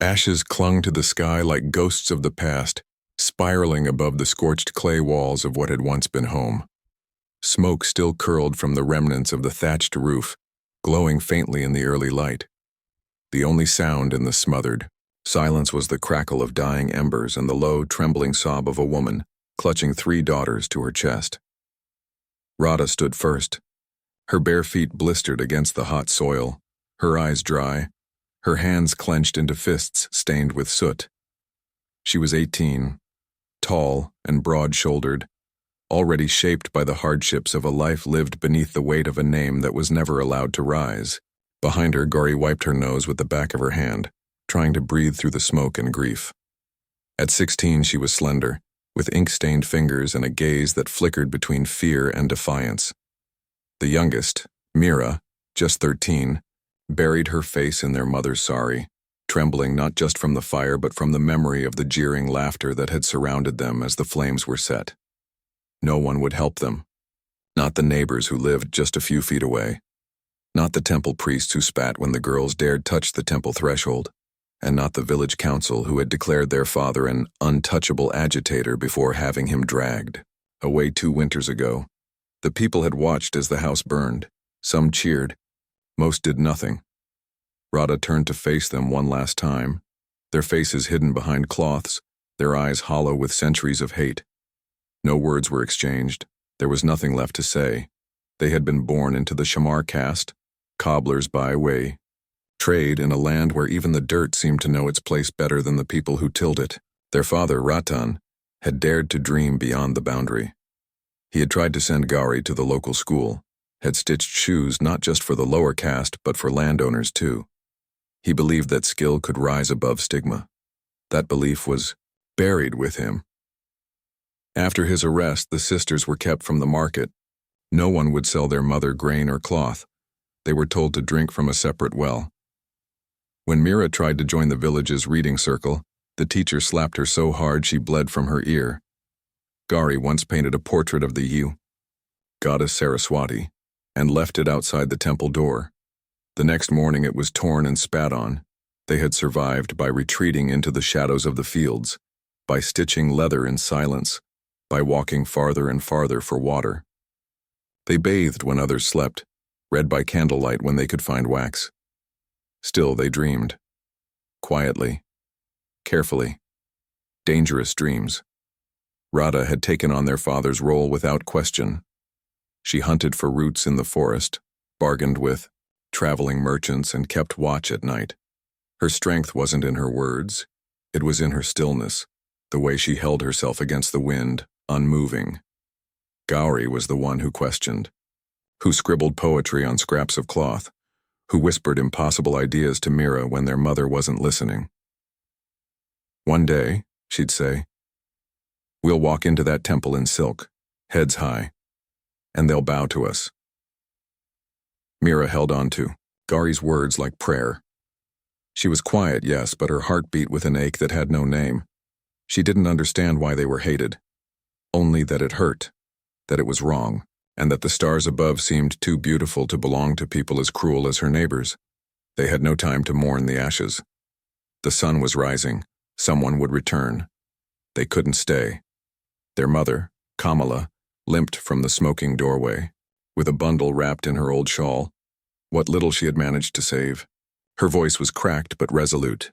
Ashes clung to the sky like ghosts of the past, spiraling above the scorched clay walls of what had once been home. Smoke still curled from the remnants of the thatched roof, glowing faintly in the early light. The only sound in the smothered silence was the crackle of dying embers and the low, trembling sob of a woman clutching 3 daughters to her chest. Radha stood first, her bare feet blistered against the hot soil, her eyes dry, her hands clenched into fists stained with soot. She was 18, tall and broad-shouldered, already shaped by the hardships of a life lived beneath the weight of a name that was never allowed to rise. Behind her, Gauri wiped her nose with the back of her hand, trying to breathe through the smoke and grief. At 16, she was slender, with ink-stained fingers and a gaze that flickered between fear and defiance. The youngest, Mira, just 13, buried her face in their mother's sari, trembling not just from the fire but from the memory of the jeering laughter that had surrounded them as the flames were set. No one would help them. Not the neighbors who lived just a few feet away. Not the temple priests who spat when the girls dared touch the temple threshold. And not the village council who had declared their father an untouchable agitator before having him dragged away 2 winters ago. The people had watched as the house burned. Some cheered. Most did nothing. Radha turned to face them one last time, their faces hidden behind cloths, their eyes hollow with centuries of hate. No words were exchanged. There was nothing left to say. They had been born into the Shamar caste, cobblers by way, trade in a land where even the dirt seemed to know its place better than the people who tilled it. Their father, Ratan, had dared to dream beyond the boundary. He had tried to send Gauri to the local school, had stitched shoes not just for the lower caste but for landowners too. He believed that skill could rise above stigma. That belief was buried with him. After his arrest, the sisters were kept from the market. No one would sell their mother grain or cloth. They were told to drink from a separate well. When Mira tried to join the village's reading circle, the teacher slapped her so hard she bled from her ear. Gauri once painted a portrait of the Yu, goddess Saraswati, and left it outside the temple door. The next morning it was torn and spat on. They had survived by retreating into the shadows of the fields, by stitching leather in silence, by walking farther and farther for water. They bathed when others slept, read by candlelight when they could find wax. Still they dreamed. Quietly. Carefully. Dangerous dreams. Radha had taken on their father's role without question. She hunted for roots in the forest, bargained with traveling merchants, and kept watch at night. Her strength wasn't in her words. It was in her stillness, the way she held herself against the wind, unmoving. Gauri was the one who questioned, who scribbled poetry on scraps of cloth, who whispered impossible ideas to Mira when their mother wasn't listening. One day, she'd say, we'll walk into that temple in silk, heads high, and they'll bow to us. Mira held on to Gauri's words like prayer. She was quiet, yes, but her heart beat with an ache that had no name. She didn't understand why they were hated, only that it hurt, that it was wrong, and that the stars above seemed too beautiful to belong to people as cruel as her neighbors. They had no time to mourn the ashes. The sun was rising. Someone would return. They couldn't stay. Their mother, Kamala, limped from the smoking doorway, with a bundle wrapped in her old shawl, what little she had managed to save. Her voice was cracked but resolute.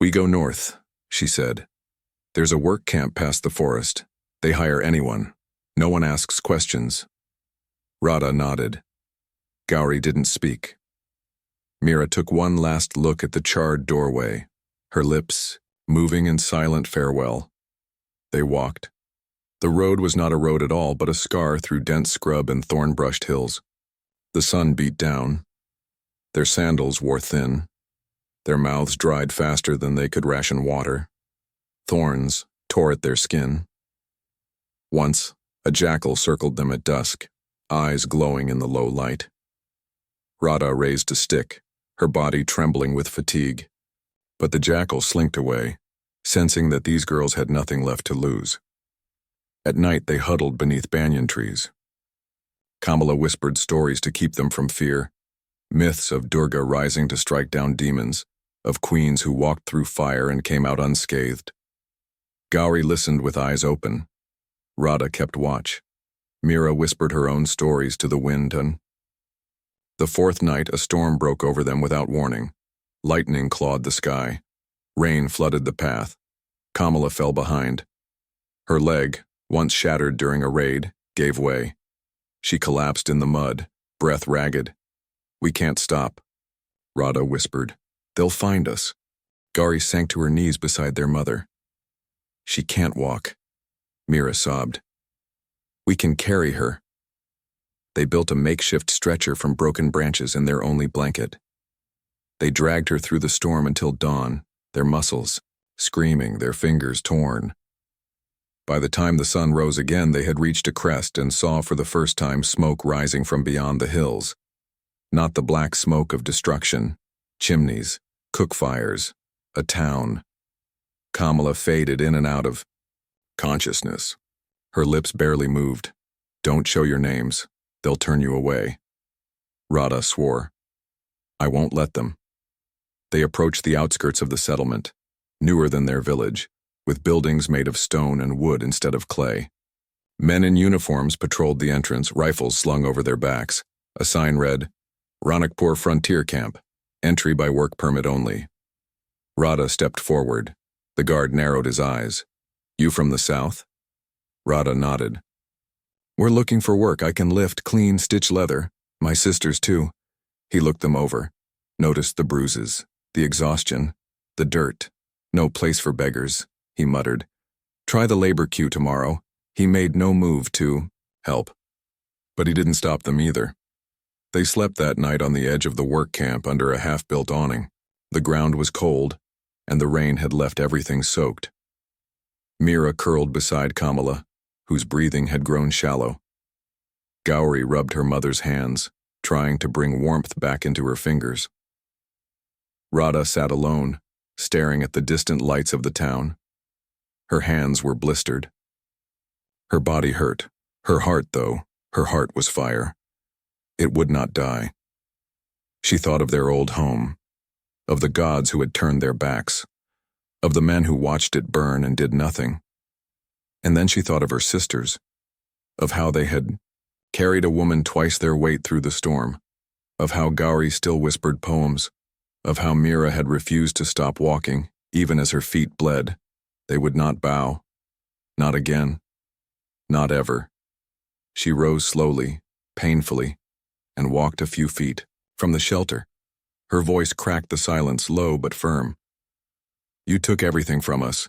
We go north, she said. There's a work camp past the forest. They hire anyone. No one asks questions. Radha nodded. Gauri didn't speak. Mira took one last look at the charred doorway, her lips moving in silent farewell. They walked. The road was not a road at all, but a scar through dense scrub and thorn-brushed hills. The sun beat down. Their sandals wore thin. Their mouths dried faster than they could ration water. Thorns tore at their skin. Once, a jackal circled them at dusk, eyes glowing in the low light. Radha raised a stick, her body trembling with fatigue. But the jackal slinked away, sensing that these girls had nothing left to lose. At night they huddled beneath banyan trees. Kamala whispered stories to keep them from fear, myths of Durga rising to strike down demons, of queens who walked through fire and came out unscathed. Gauri listened with eyes open. Radha kept watch. Mira whispered her own stories to the wind and... The fourth night, a storm broke over them without warning. Lightning clawed the sky. Rain flooded the path. Kamala fell behind. Her leg, once shattered during a raid, gave way. She collapsed in the mud, breath ragged. "We can't stop," Radha whispered. "They'll find us." Gauri sank to her knees beside their mother. "She can't walk," Mira sobbed. "We can carry her." They built a makeshift stretcher from broken branches and their only blanket. They dragged her through the storm until dawn, their muscles screaming, their fingers torn. By the time the sun rose again, they had reached a crest and saw for the first time smoke rising from beyond the hills. Not the black smoke of destruction, chimneys, cook fires, a town. Kamala faded in and out of consciousness. Her lips barely moved. "Don't show your names. They'll turn you away." Radha swore. "I won't let them." They approached the outskirts of the settlement, newer than their village, with buildings made of stone and wood instead of clay. Men in uniforms patrolled the entrance, rifles slung over their backs. A sign read, "Ranakpur Frontier Camp, entry by work permit only." Radha stepped forward. The guard narrowed his eyes. "You from the south?" Radha nodded. "We're looking for work. I can lift, clean, stitch leather. My sisters, too." He looked them over, noticed the bruises, the exhaustion, the dirt. "No place for beggars," he muttered. "Try the labor queue tomorrow." He made no move to help. But he didn't stop them either. They slept that night on the edge of the work camp under a half-built awning. The ground was cold, and the rain had left everything soaked. Mira curled beside Kamala, whose breathing had grown shallow. Gauri rubbed her mother's hands, trying to bring warmth back into her fingers. Radha sat alone, staring at the distant lights of the town. Her hands were blistered. Her body hurt. Her heart, though, her heart was fire. It would not die. She thought of their old home, of the gods who had turned their backs, of the men who watched it burn and did nothing. And then she thought of her sisters, of how they had carried a woman twice their weight through the storm, of how Gauri still whispered poems, of how Mira had refused to stop walking, even as her feet bled. They would not bow. Not again. Not ever. She rose slowly, painfully, and walked a few feet from the shelter. Her voice cracked the silence, low but firm. "You took everything from us,"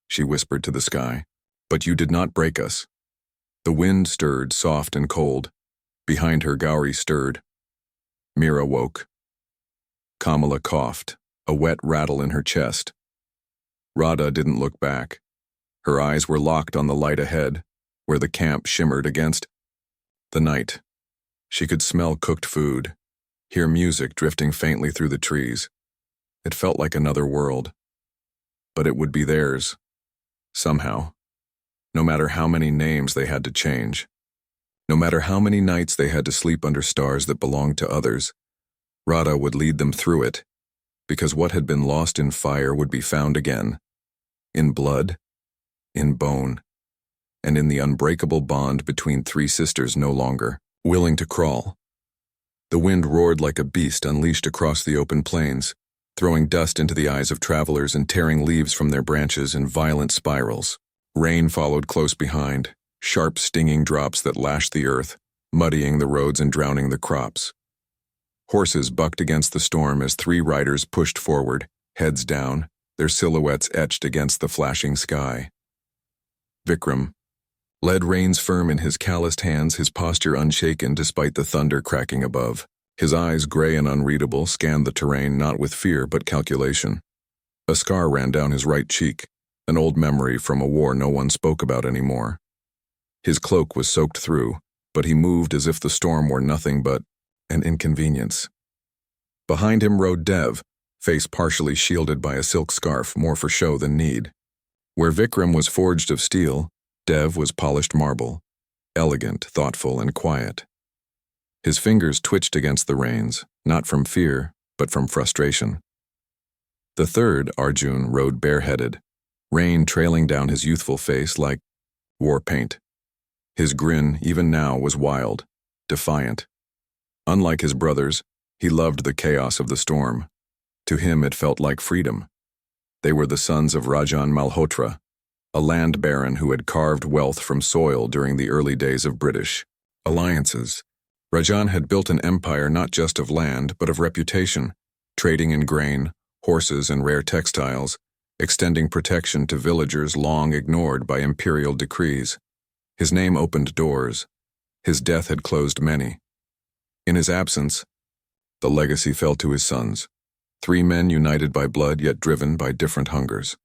she whispered to the sky, "but you did not break us." The wind stirred, soft and cold. Behind her, Gauri stirred. Mira woke. Kamala coughed, a wet rattle in her chest. Radha didn't look back. Her eyes were locked on the light ahead, where the camp shimmered against the night. She could smell cooked food, hear music drifting faintly through the trees. It felt like another world. But it would be theirs, somehow. No matter how many names they had to change. No matter how many nights they had to sleep under stars that belonged to others, Radha would lead them through it, because what had been lost in fire would be found again. In blood, in bone, and in the unbreakable bond between three sisters no longer willing to crawl. The wind roared like a beast unleashed across the open plains, throwing dust into the eyes of travelers and tearing leaves from their branches in violent spirals. Rain followed close behind, sharp stinging drops that lashed the earth, muddying the roads and drowning the crops. Horses bucked against the storm as three riders pushed forward, heads down, their silhouettes etched against the flashing sky. Vikram led reins firm in his calloused hands, his posture unshaken despite the thunder cracking above. His eyes, gray and unreadable, scanned the terrain not with fear but calculation. A scar ran down his right cheek, an old memory from a war no one spoke about anymore. His cloak was soaked through, but he moved as if the storm were nothing but an inconvenience. Behind him rode Dev, face partially shielded by a silk scarf, more for show than need. Where Vikram was forged of steel, Dev was polished marble, elegant, thoughtful, and quiet. His fingers twitched against the reins, not from fear, but from frustration. The third, Arjun, rode bareheaded, rain trailing down his youthful face like war paint. His grin, even now, was wild, defiant. Unlike his brothers, he loved the chaos of the storm. To him it felt like freedom. They were the sons of Rajan Malhotra, a land baron who had carved wealth from soil during the early days of British alliances. Rajan had built an empire not just of land, but of reputation, trading in grain, horses, and rare textiles, extending protection to villagers long ignored by imperial decrees. His name opened doors. His death had closed many. In his absence, the legacy fell to his sons, 3 men united by blood yet driven by different hungers.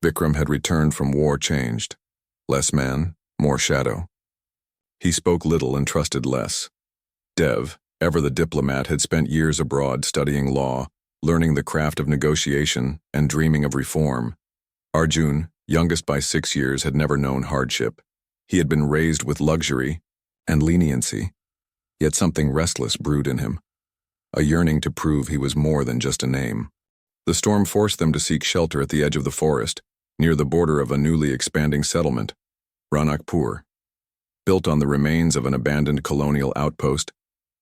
Vikram had returned from war changed. Less man, more shadow. He spoke little and trusted less. Dev, ever the diplomat, had spent years abroad studying law, learning the craft of negotiation, and dreaming of reform. Arjun, youngest by 6 years, had never known hardship. He had been raised with luxury and leniency, yet something restless brewed in him, a yearning to prove he was more than just a name. The storm forced them to seek shelter at the edge of the forest, near the border of a newly expanding settlement, Ranakpur. Built on the remains of an abandoned colonial outpost,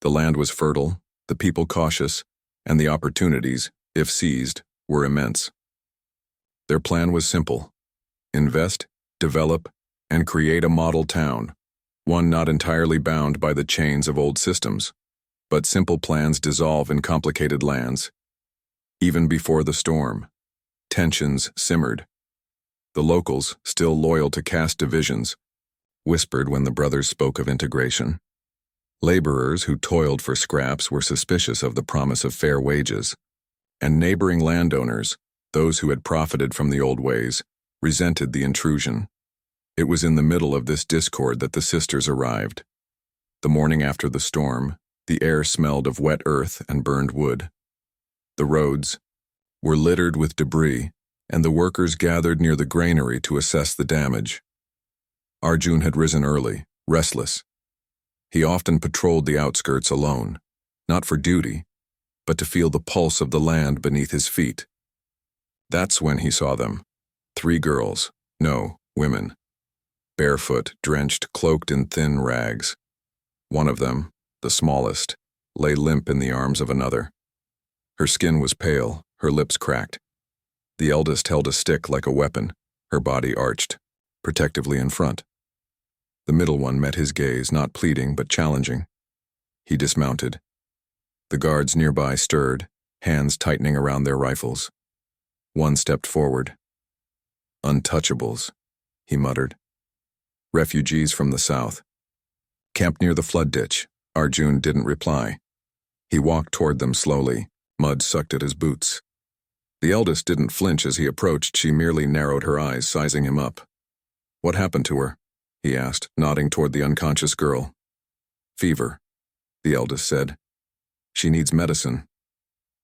the land was fertile, the people cautious, and the opportunities, if seized, were immense. Their plan was simple: invest, develop, and create a model town, one not entirely bound by the chains of old systems. But simple plans dissolve in complicated lands. Even before the storm, tensions simmered. The locals, still loyal to caste divisions, whispered when the brothers spoke of integration. Laborers who toiled for scraps were suspicious of the promise of fair wages, and neighboring landowners, those who had profited from the old ways, resented the intrusion. It was in the middle of this discord that the sisters arrived. The morning after the storm, the air smelled of wet earth and burned wood. The roads were littered with debris, and the workers gathered near the granary to assess the damage. Arjun had risen early, restless. He often patrolled the outskirts alone, not for duty, but to feel the pulse of the land beneath his feet. That's when he saw them. 3 girls, no, women. Barefoot, drenched, cloaked in thin rags. One of them, the smallest, lay limp in the arms of another. Her skin was pale, her lips cracked. The eldest held a stick like a weapon, her body arched, protectively in front. The middle one met his gaze, not pleading but challenging. He dismounted. The guards nearby stirred, hands tightening around their rifles. One stepped forward. "Untouchables," he muttered. "Refugees from the south. Camped near the flood ditch." Arjun didn't reply. He walked toward them slowly, mud sucked at his boots. The eldest didn't flinch as he approached. She merely narrowed her eyes, sizing him up. "What happened to her?" he asked, nodding toward the unconscious girl. "Fever," the eldest said. "She needs medicine.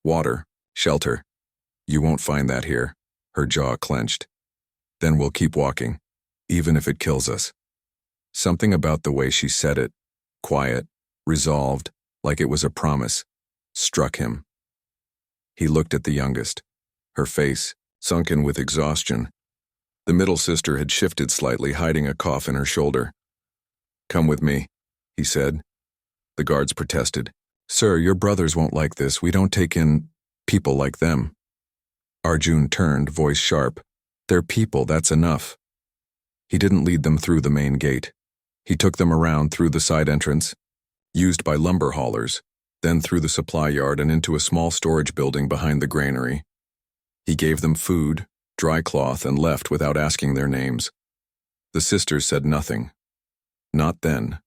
Water, shelter. You won't find that here." Her jaw clenched. "Then we'll keep walking, even if it kills us." Something about the way she said it, quiet, resolved, like it was a promise, struck him. He looked at the youngest, her face sunken with exhaustion. The middle sister had shifted slightly, hiding a cough in her shoulder. "Come with me," he said. The guards protested. "Sir, your brothers won't like this. We don't take in people like them." Arjun turned, voice sharp. "They're people, that's enough." He didn't lead them through the main gate. He took them around through the side entrance, used by lumber haulers, then through the supply yard and into a small storage building behind the granary. He gave them food, dry cloth, and left without asking their names. The sisters said nothing. Not then.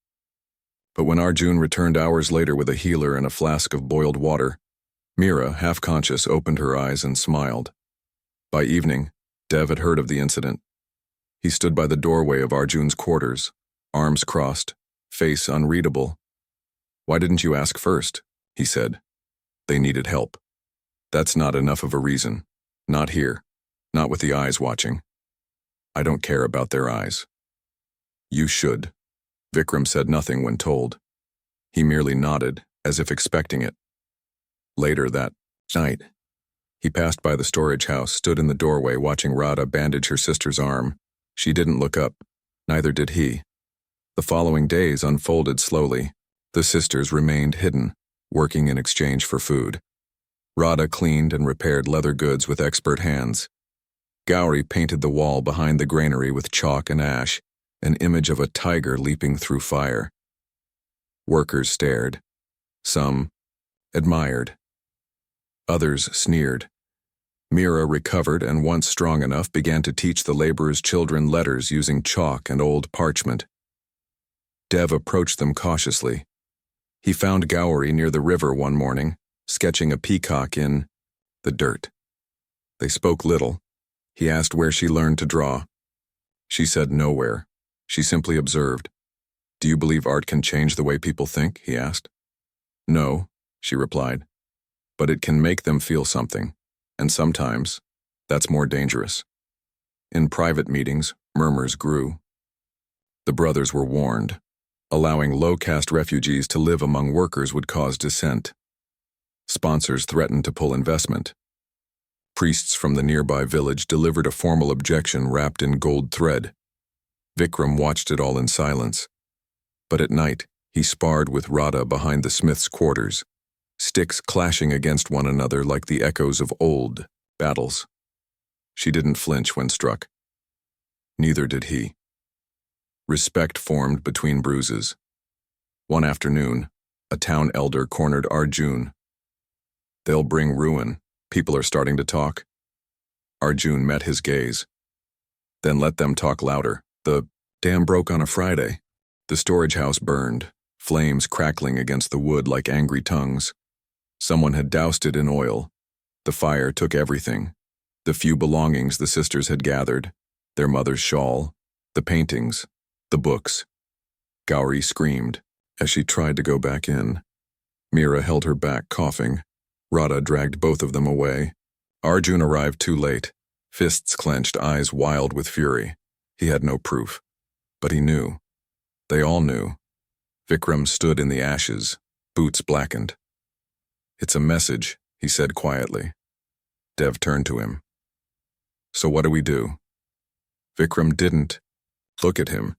But when Arjun returned hours later with a healer and a flask of boiled water, Mira, half-conscious, opened her eyes and smiled. By evening, Dev had heard of the incident. He stood by the doorway of Arjun's quarters, arms crossed, face unreadable. "Why didn't you ask first?" he said. "They needed help." "That's not enough of a reason. Not here. Not with the eyes watching." "I don't care about their eyes." "You should." Vikram said nothing when told. He merely nodded, as if expecting it. Later that night, He passed by the storage house, stood in the doorway watching Radha bandage her sister's arm. She didn't look up. Neither did he. The following days unfolded slowly. The sisters remained hidden, working in exchange for food. Radha cleaned and repaired leather goods with expert hands. Gauri painted the wall behind the granary with chalk and ash, an image of a tiger leaping through fire. Workers stared. Some admired. Others sneered. Mira recovered and, once strong enough, began to teach the laborers' children letters using chalk and old parchment. Dev approached them cautiously. He found Gauri near the river one morning, sketching a peacock in the dirt. They spoke little. He asked where she learned to draw. She said nowhere. She simply observed. "Do you believe art can change the way people think?" he asked. "No," she replied. "But it can make them feel something, and sometimes that's more dangerous." In private meetings, murmurs grew. The brothers were warned. Allowing low-caste refugees to live among workers would cause dissent. Sponsors threatened to pull investment. Priests from the nearby village delivered a formal objection wrapped in gold thread. Vikram watched it all in silence. But at night, he sparred with Radha behind the smith's quarters, sticks clashing against one another like the echoes of old battles. She didn't flinch when struck. Neither did he. Respect formed between bruises. One afternoon, a town elder cornered Arjun. "They'll bring ruin. People are starting to talk." Arjun met his gaze. "Then let them talk louder. The dam broke on a Friday." The storage house burned, flames crackling against the wood like angry tongues. Someone had doused it in oil. The fire took everything. The few belongings the sisters had gathered, their mother's shawl, the paintings, the books. Gauri screamed as she tried to go back in. Mira held her back, coughing. Radha dragged both of them away. Arjun arrived too late, fists clenched, eyes wild with fury. He had no proof, but he knew. They all knew. Vikram stood in the ashes, boots blackened. "It's a message," he said quietly. Dev turned to him. "So what do we do?" Vikram didn't look at him.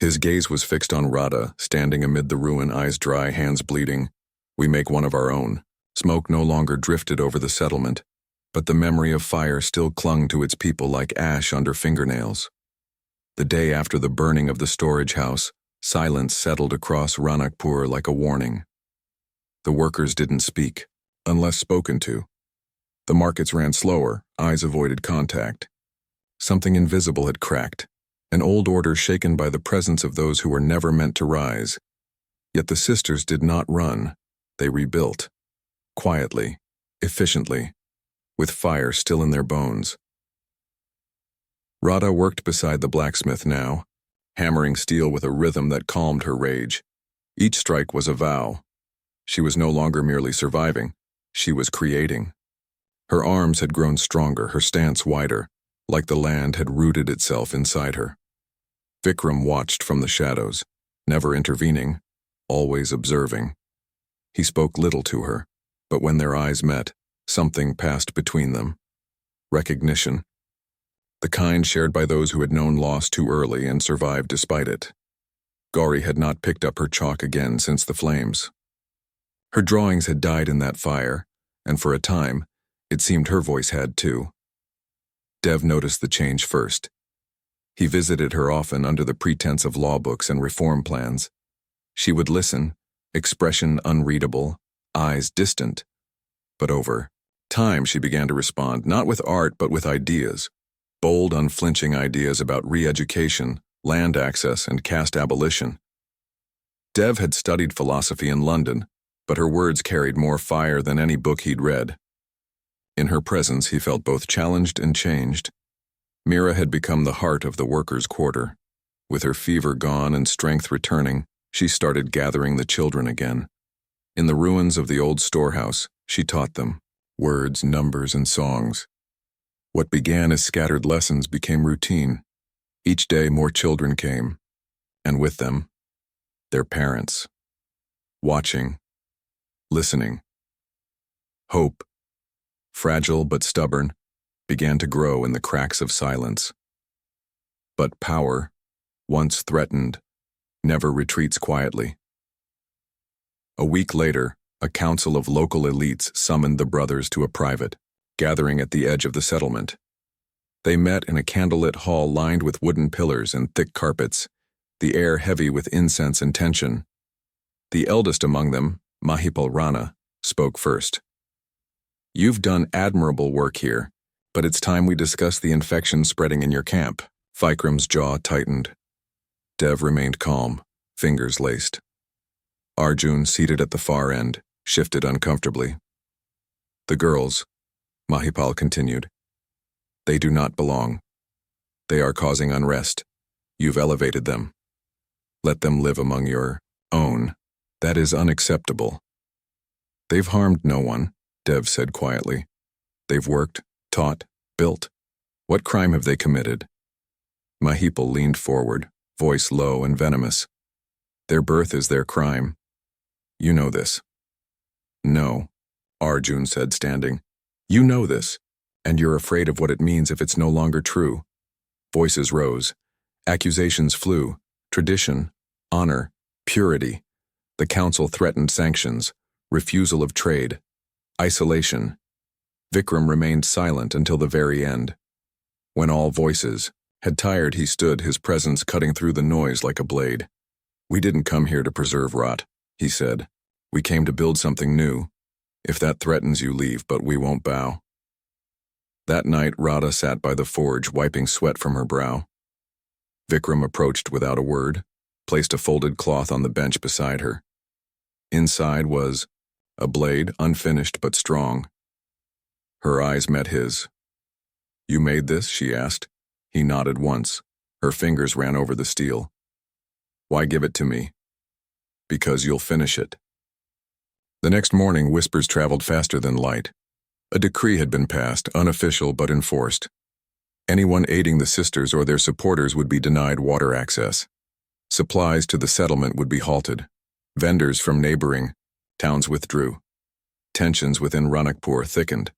His gaze was fixed on Radha, standing amid the ruin, eyes dry, hands bleeding. "We make one of our own." Smoke no longer drifted over the settlement, but the memory of fire still clung to its people like ash under fingernails. The day after the burning of the storage house, silence settled across Ranakpur like a warning. The workers didn't speak, unless spoken to. The markets ran slower, eyes avoided contact. Something invisible had cracked, an old order shaken by the presence of those who were never meant to rise. Yet the sisters did not run. They rebuilt. Quietly, efficiently, with fire still in their bones. Radha worked beside the blacksmith now, hammering steel with a rhythm that calmed her rage. Each strike was a vow. She was no longer merely surviving, she was creating. Her arms had grown stronger, her stance wider, like the land had rooted itself inside her. Vikram watched from the shadows, never intervening, always observing. He spoke little to her, but when their eyes met, something passed between them. Recognition. The kind shared by those who had known loss too early and survived despite it. Gauri had not picked up her chalk again since the flames. Her drawings had died in that fire, and for a time, it seemed her voice had too. Dev noticed the change first. He visited her often under the pretense of law books and reform plans. She would listen, expression unreadable, eyes distant. But over time she began to respond, not with art but with ideas. Bold, unflinching ideas about re-education, land access, and caste abolition. Dev had studied philosophy in London, but her words carried more fire than any book he'd read. In her presence he felt both challenged and changed. Mira had become the heart of the workers' quarter. With her fever gone and strength returning, she started gathering the children again. In the ruins of the old storehouse, she taught them words, numbers, and songs. What began as scattered lessons became routine. Each day more children came, and with them, their parents. Watching, listening. Hope, fragile but stubborn, began to grow in the cracks of silence. But power, once threatened, never retreats quietly. A week later, a council of local elites summoned the brothers to a private gathering at the edge of the settlement. They met in a candlelit hall lined with wooden pillars and thick carpets, the air heavy with incense and tension. The eldest among them, Mahipal Rana, spoke first. "You've done admirable work here, but it's time we discuss the infection spreading in your camp." Vikram's jaw tightened. Dev remained calm, fingers laced. Arjun, seated at the far end, shifted uncomfortably. "The girls," Mahipal continued, "they do not belong. They are causing unrest. You've elevated them. Let them live among your own. That is unacceptable." "They've harmed no one," Dev said quietly. "They've worked, taught, built. What crime have they committed?" Mahipal leaned forward, voice low and venomous. "Their birth is their crime. You know this." "No," Arjun said, standing. "You know this, and you're afraid of what it means if it's no longer true." Voices rose. Accusations flew. Tradition, honor, purity. The council threatened sanctions, refusal of trade, isolation. Vikram remained silent until the very end. When all voices had tired, he stood, his presence cutting through the noise like a blade. "We didn't come here to preserve rot," he said. "We came to build something new. If that threatens you, leave, but we won't bow." That night, Radha sat by the forge, wiping sweat from her brow. Vikram approached without a word, placed a folded cloth on the bench beside her. Inside was a blade, unfinished but strong. Her eyes met his. "You made this?" she asked. He nodded once. Her fingers ran over the steel. "Why give it to me?" "Because you'll finish it." The next morning, whispers traveled faster than light. A decree had been passed, unofficial but enforced. Anyone aiding the sisters or their supporters would be denied water access. Supplies to the settlement would be halted. Vendors from neighboring towns withdrew. Tensions within Ranakpur thickened.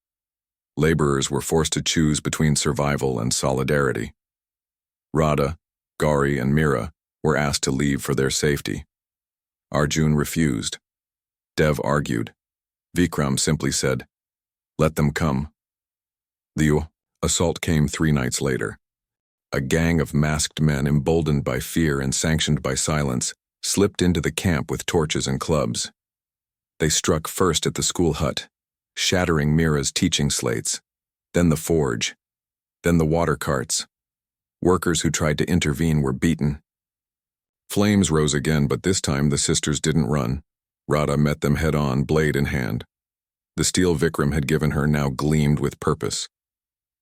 Laborers were forced to choose between survival and solidarity. Radha, Gauri, and Meera were asked to leave for their safety. Arjun refused. Dev argued. Vikram simply said, "Let them come." The assault came 3 nights later. A gang of masked men, emboldened by fear and sanctioned by silence, slipped into the camp with torches and clubs. They struck first at the school hut, shattering Meera's teaching slates, then the forge, then the water carts. Workers who tried to intervene were beaten. Flames rose again, but this time the sisters didn't run. Radha met them head-on, blade in hand. The steel Vikram had given her now gleamed with purpose.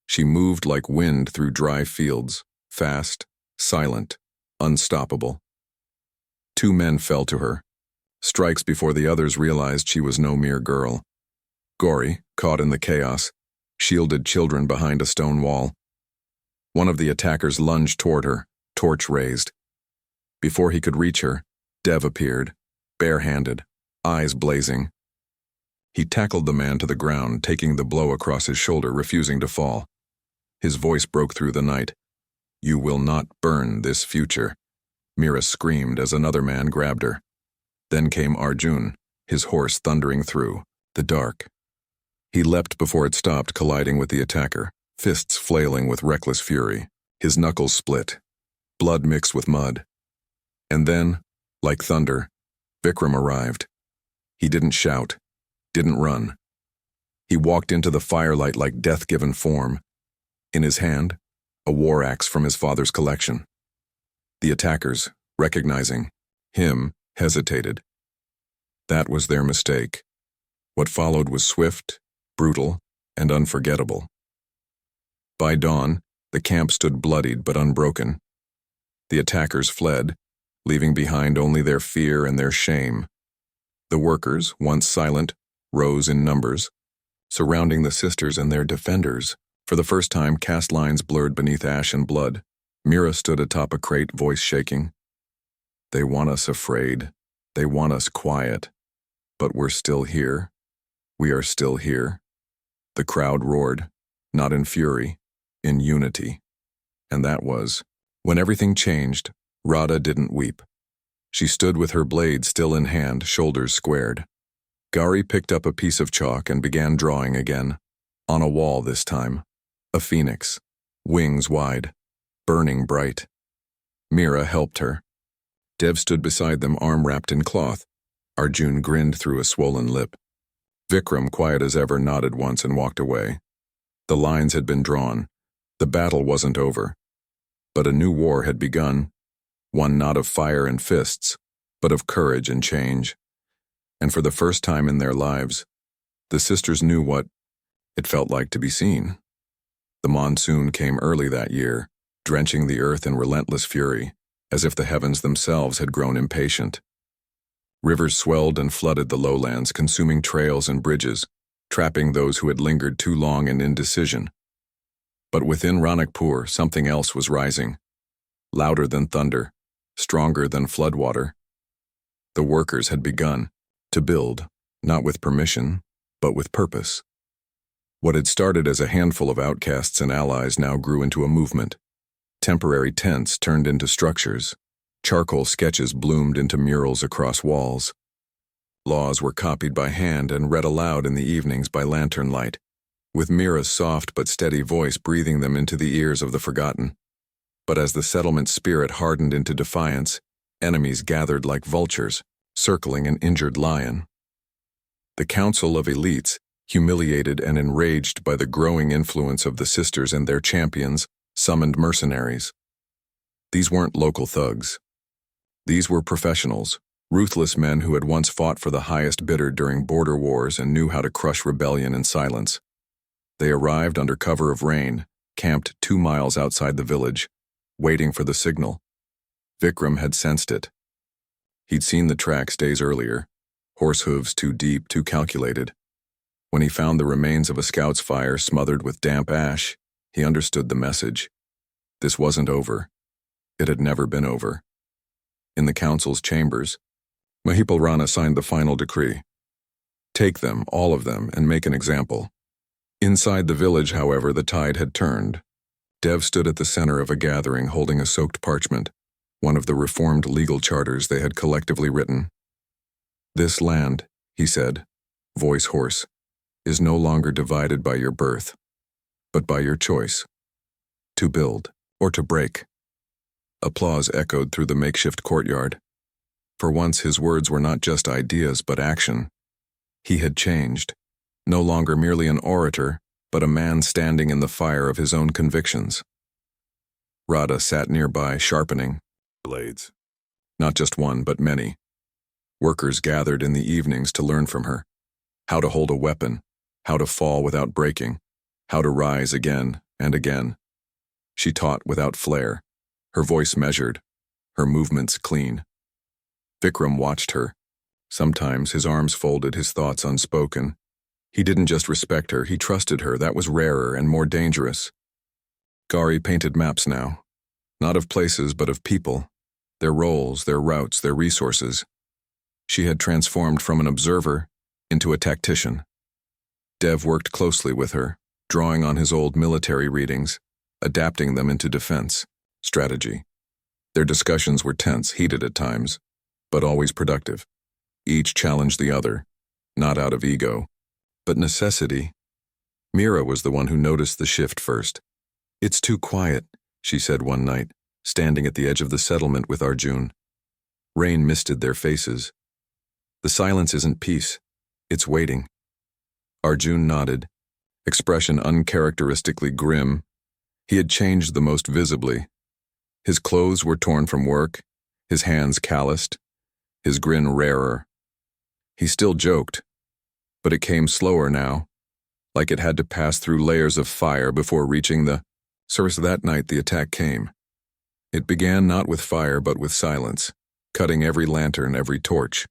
She moved like wind through dry fields, fast, silent, unstoppable. 2 men fell to her, strikes before the others realized she was no mere girl. Gauri, caught in the chaos, shielded children behind a stone wall. One of the attackers lunged toward her, torch raised. Before he could reach her, Dev appeared, barehanded, eyes blazing. He tackled the man to the ground, taking the blow across his shoulder, refusing to fall. His voice broke through the night. "You will not burn this future," Meera screamed as another man grabbed her. Then came Arjun, his horse thundering through the dark. He leapt before it stopped, colliding with the attacker, fists flailing with reckless fury. His knuckles split, blood mixed with mud. And then, like thunder, Vikram arrived. He didn't shout, didn't run. He walked into the firelight like death-given form. In his hand, a war axe from his father's collection. The attackers, recognizing him, hesitated. That was their mistake. What followed was swift, brutal, and unforgettable. By dawn, the camp stood bloodied but unbroken. The attackers fled, leaving behind only their fear and their shame. The workers, once silent, rose in numbers, surrounding the sisters and their defenders. For the first time, caste lines blurred beneath ash and blood. Meera stood atop a crate, voice shaking. "They want us afraid. They want us quiet. But we're still here. We are still here." The crowd roared, not in fury, in unity. And that was, when everything changed, Radha didn't weep. She stood with her blade still in hand, shoulders squared. Gauri picked up a piece of chalk and began drawing again, on a wall this time. A phoenix, wings wide, burning bright. Meera helped her. Dev stood beside them, arm wrapped in cloth. Arjun grinned through a swollen lip. Vikram, quiet as ever, nodded once and walked away. The lines had been drawn. The battle wasn't over. But a new war had begun, one not of fire and fists, but of courage and change. And for the first time in their lives, the sisters knew what it felt like to be seen. The monsoon came early that year, drenching the earth in relentless fury, as if the heavens themselves had grown impatient. Rivers swelled and flooded the lowlands, consuming trails and bridges, trapping those who had lingered too long in indecision. But within Ranakpur, something else was rising, louder than thunder, stronger than floodwater. The workers had begun to build, not with permission, but with purpose. What had started as a handful of outcasts and allies now grew into a movement. Temporary tents turned into structures. Charcoal sketches bloomed into murals across walls. Laws were copied by hand and read aloud in the evenings by lantern light, with Meera's soft but steady voice breathing them into the ears of the forgotten. But as the settlement spirit hardened into defiance, enemies gathered like vultures, circling an injured lion. The council of elites, humiliated and enraged by the growing influence of the sisters and their champions, summoned mercenaries. These weren't local thugs. These were professionals, ruthless men who had once fought for the highest bidder during border wars and knew how to crush rebellion in silence. They arrived under cover of rain, camped 2 miles outside the village, waiting for the signal. Vikram had sensed it. He'd seen the tracks days earlier, horse hooves too deep, too calculated. When he found the remains of a scout's fire smothered with damp ash, he understood the message. This wasn't over. It had never been over. In the council's chambers, Mahipal Rana signed the final decree. Take them, all of them, and make an example. Inside the village, however, the tide had turned. Dev stood at the center of a gathering holding a soaked parchment, one of the reformed legal charters they had collectively written. This land, he said, voice hoarse, is no longer divided by your birth, but by your choice, to build or to break. Applause echoed through the makeshift courtyard. For once his words were not just ideas but action. He had changed, no longer merely an orator, but a man standing in the fire of his own convictions. Radha sat nearby, sharpening blades. Not just one, but many. Workers gathered in the evenings to learn from her. How to hold a weapon, how to fall without breaking, how to rise again and again. She taught without flair, her voice measured, her movements clean. Vikram watched her. Sometimes his arms folded, his thoughts unspoken. He didn't just respect her, he trusted her. That was rarer and more dangerous. Gauri painted maps now, not of places but of people, their roles, their routes, their resources. She had transformed from an observer into a tactician. Dev worked closely with her, drawing on his old military readings, adapting them into defense, strategy. Their discussions were tense, heated at times, but always productive. Each challenged the other, not out of ego, but necessity. Meera was the one who noticed the shift first. It's too quiet, she said one night, standing at the edge of the settlement with Arjun. Rain misted their faces. The silence isn't peace, it's waiting. Arjun nodded, expression uncharacteristically grim. He had changed the most visibly. His clothes were torn from work, his hands calloused, his grin rarer. He still joked, but it came slower now, like it had to pass through layers of fire before reaching the source. That night the attack came. It began not with fire but with silence, cutting every lantern, every torch.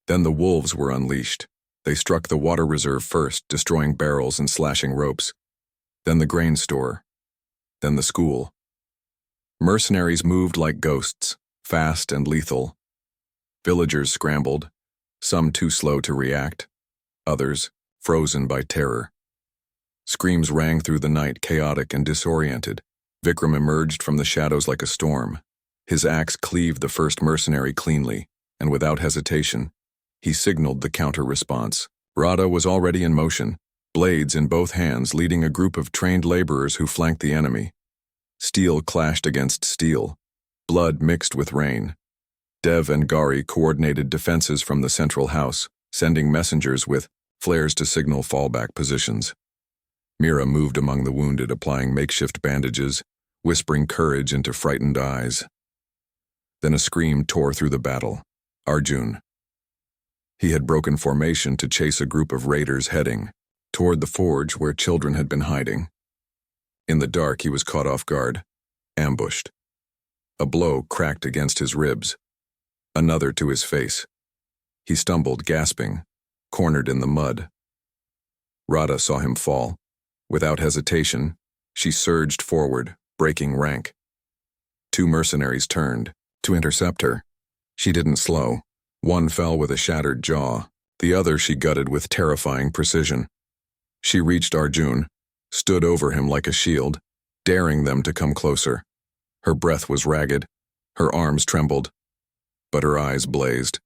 Then the wolves were unleashed. They struck the water reserve first, destroying barrels and slashing ropes. Then the grain store. Then the school. Mercenaries moved like ghosts, fast and lethal. Villagers scrambled, some too slow to react, others frozen by terror. Screams rang through the night, chaotic and disoriented. Vikram emerged from the shadows like a storm. His axe cleaved the first mercenary cleanly, and without hesitation, he signaled the counter-response. Radha was already in motion, blades in both hands, leading a group of trained laborers who flanked the enemy. Steel clashed against steel. Blood mixed with rain. Dev and Gauri coordinated defenses from the central house, sending messengers with flares to signal fallback positions. Mira moved among the wounded, applying makeshift bandages, whispering courage into frightened eyes. Then a scream tore through the battle. Arjun. He had broken formation to chase a group of raiders heading toward the forge where children had been hiding. In the dark, he was caught off guard, ambushed. A blow cracked against his ribs, another to his face. He stumbled, gasping, cornered in the mud. Radha saw him fall. Without hesitation, she surged forward, breaking rank. Two mercenaries turned to intercept her. She didn't slow. One fell with a shattered jaw. The other she gutted with terrifying precision. She reached Arjun, stood over him like a shield, daring them to come closer. Her breath was ragged, her arms trembled, but her eyes blazed.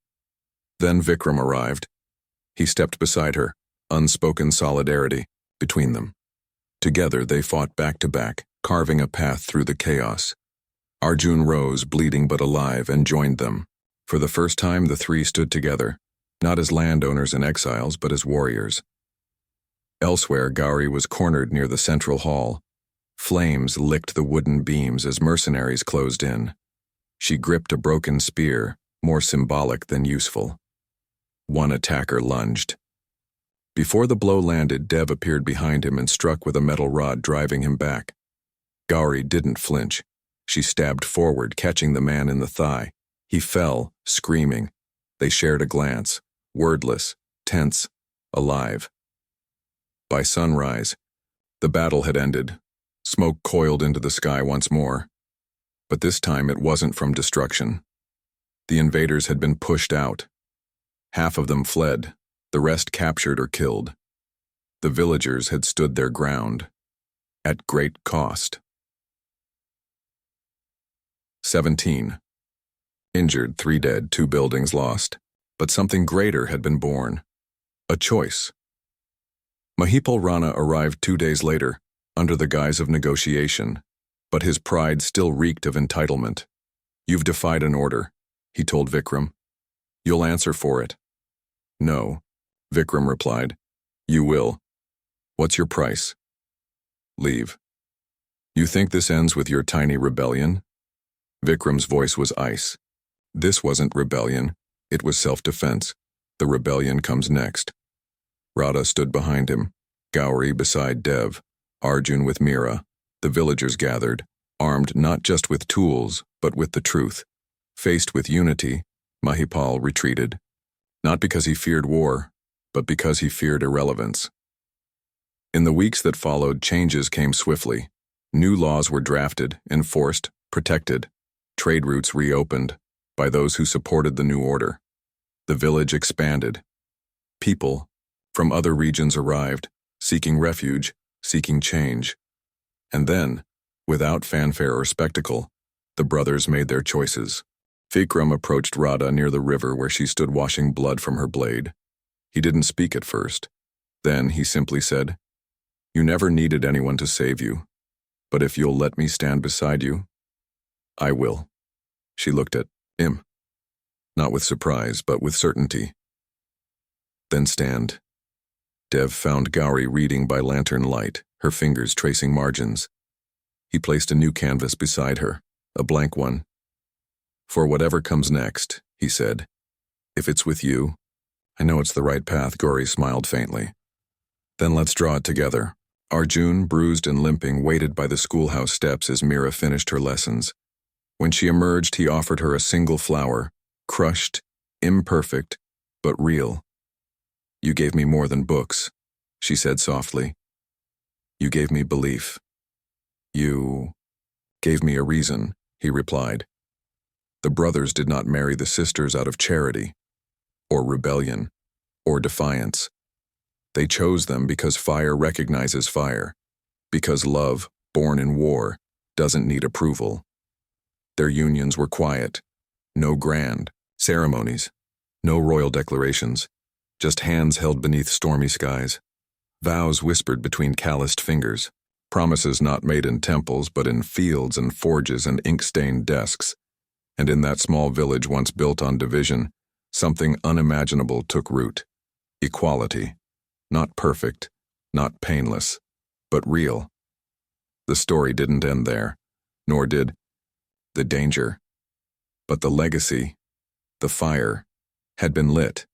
Then Vikram arrived. He stepped beside her, unspoken solidarity between them. Together they fought back to back, carving a path through the chaos. Arjun rose, bleeding but alive, and joined them. For the first time, the three stood together, not as landowners and exiles, but as warriors. Elsewhere, Gauri was cornered near the central hall. Flames licked the wooden beams as mercenaries closed in. She gripped a broken spear, more symbolic than useful. One attacker lunged. Before the blow landed, Dev appeared behind him and struck with a metal rod, driving him back. Gauri didn't flinch. She stabbed forward, catching the man in the thigh. He fell, screaming. They shared a glance, wordless, tense, alive. By sunrise, the battle had ended. Smoke coiled into the sky once more. But this time it wasn't from destruction. The invaders had been pushed out. Half of them fled, the rest captured or killed. The villagers had stood their ground, at great cost. 17. Injured, 3 dead, 2 buildings lost. But something greater had been born. A choice. Mahipal Rana arrived 2 days later, under the guise of negotiation, but his pride still reeked of entitlement. "You've defied an order," he told Vikram. "You'll answer for it." "No," Vikram replied. "You will. What's your price?" "Leave." "You think this ends with your tiny rebellion?" Vikram's voice was ice. This wasn't rebellion, it was self-defense. The rebellion comes next. Radha stood behind him, Gauri beside Dev, Arjun with Mira. The villagers gathered, armed not just with tools, but with the truth. Faced with unity, Mahipal retreated. Not because he feared war, but because he feared irrelevance. In the weeks that followed, changes came swiftly. New laws were drafted, enforced, protected. Trade routes reopened by those who supported the new order. The village expanded. People from other regions arrived, seeking refuge, seeking change. And then, without fanfare or spectacle, the brothers made their choices. Vikram approached Radha near the river where she stood washing blood from her blade. He didn't speak at first. Then he simply said, "You never needed anyone to save you, but if you'll let me stand beside you, I will." She looked at him, not with surprise, but with certainty. "Then stand." Dev found Gauri reading by lantern light, her fingers tracing margins. He placed a new canvas beside her, a blank one. "For whatever comes next," he said, "if it's with you, I know it's the right path." Gauri smiled faintly. "Then let's draw it together." Arjun, bruised and limping, waited by the schoolhouse steps as Mira finished her lessons. When she emerged, he offered her a single flower, crushed, imperfect, but real. "You gave me more than books," she said softly. "You gave me belief." "You gave me a reason," he replied. The brothers did not marry the sisters out of charity, or rebellion, or defiance. They chose them because fire recognizes fire, because love, born in war, doesn't need approval. Their unions were quiet, no grand ceremonies, no royal declarations, just hands held beneath stormy skies, vows whispered between calloused fingers, promises not made in temples but in fields and forges and ink-stained desks. And in that small village once built on division, something unimaginable took root. Equality. Not perfect, not painless, but real. The story didn't end there, nor did the danger. But the legacy, the fire, had been lit,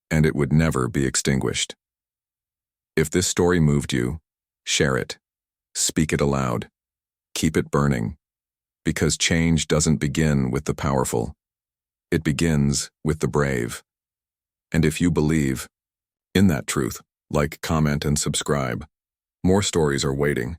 and it would never be extinguished. If this story moved you, share it. Speak it aloud. Keep it burning. Because change doesn't begin with the powerful. It begins with the brave. And if you believe in that truth, like, comment, and subscribe. More stories are waiting.